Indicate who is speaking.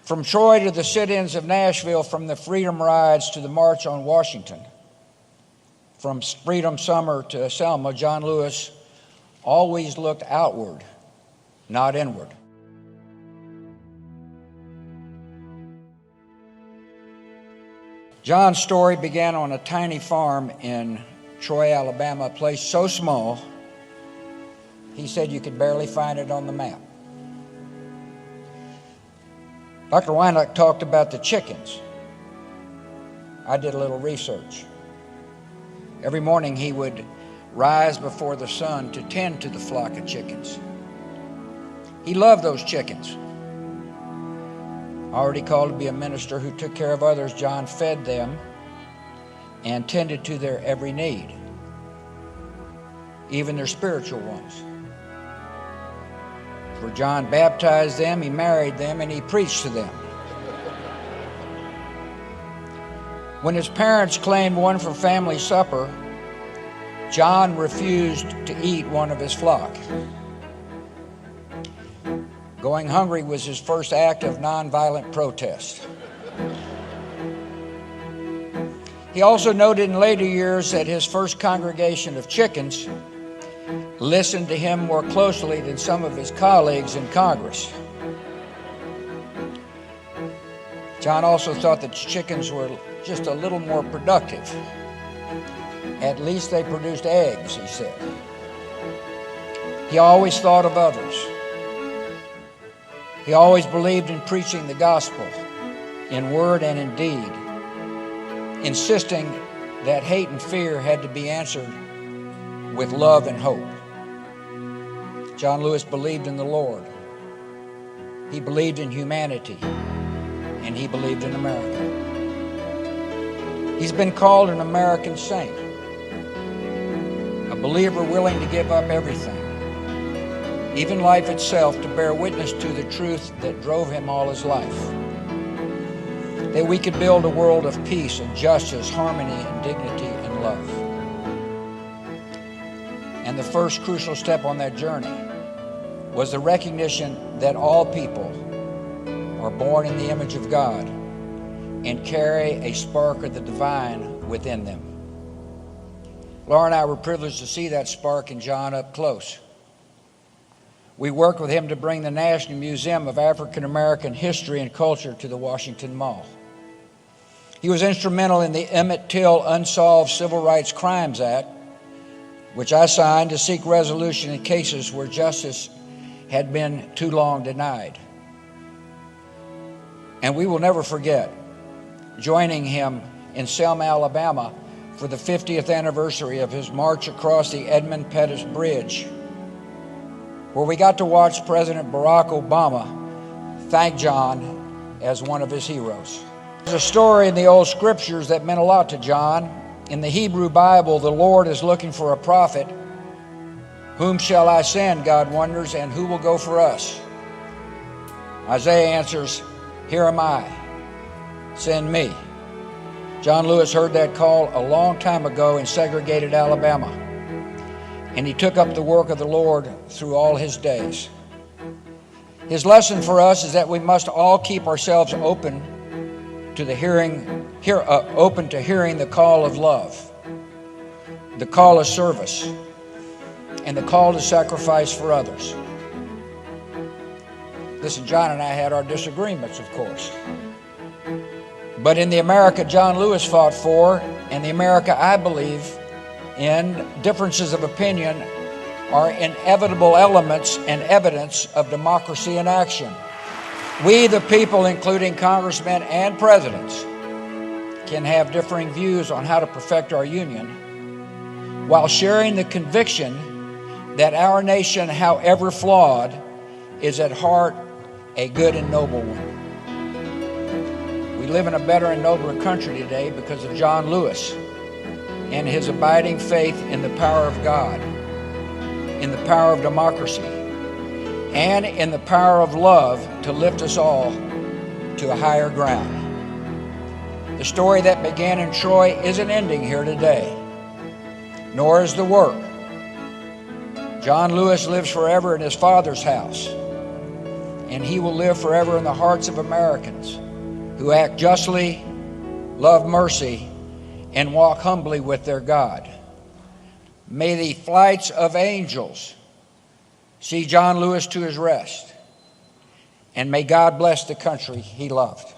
Speaker 1: From Troy to the sit-ins of Nashville, from the Freedom Rides to the March on Washington, from Freedom Summer to Selma, John Lewis always looked outward, not inward. John's story began on a tiny farm in Troy, Alabama, a place so small, he said you could barely find it on the map. Dr. Weinuck talked about the chickens. I did a little research. Every morning he would rise before the sun to tend to the flock of chickens. He loved those chickens. Already called to be a minister who took care of others, John fed them and tended to their every need, even their spiritual ones. For John baptized them, he married them, and he preached to them. When his parents claimed one for family supper, John refused to eat one of his flock. Going hungry was his first act of nonviolent protest. He also noted in later years that his first congregation of chickens listened to him more closely than some of his colleagues in Congress. John also thought that chickens were just a little more productive. At least they produced eggs, he said. He always thought of others. He always believed in preaching the gospel in word and in deed, insisting that hate and fear had to be answered with love and hope. John Lewis believed in the Lord. He believed in humanity, and he believed in America. He's been called an American saint, a believer willing to give up everything, even life itself, to bear witness to the truth that drove him all his life, that we could build a world of peace and justice, harmony and dignity and love. And the first crucial step on that journey was the recognition that all people are born in the image of God and carry a spark of the divine within them. Laura and I were privileged to see that spark in John up close. We worked with him to bring the National Museum of African American History and Culture to the Washington Mall. He was instrumental in the Emmett Till Unsolved Civil Rights Crimes Act, which I signed to seek resolution in cases where justice had been too long denied. And we will never forget joining him in Selma, Alabama for the 50th anniversary of his march across the Edmund Pettus Bridge, where we got to watch President Barack Obama thank John as one of his heroes. There's a story in the old scriptures that meant a lot to John. In the Hebrew Bible, the Lord is looking for a prophet. Whom shall I send, God wonders, and who will go for us? Isaiah answers, here am I, send me. John Lewis heard that call a long time ago in segregated Alabama, and he took up the work of the Lord through all his days. His lesson for us is that we must all keep ourselves open to the hearing the call of love, the call of service, and the call to sacrifice for others. Listen, John and I had our disagreements, of course. But in the America John Lewis fought for, and the America I believe in, differences of opinion are inevitable elements and evidence of democracy in action. We, the people, including congressmen and presidents, can have differing views on how to perfect our union, while sharing the conviction that our nation, however flawed, is at heart a good and noble one. We live in a better and nobler country today because of John Lewis and his abiding faith in the power of God, in the power of democracy, and in the power of love to lift us all to a higher ground. The story that began in Troy isn't ending here today, nor is the work. John Lewis lives forever in his Father's house, and he will live forever in the hearts of Americans who act justly, love mercy, and walk humbly with their God. May the flights of angels see John Lewis to his rest, and may God bless the country he loved.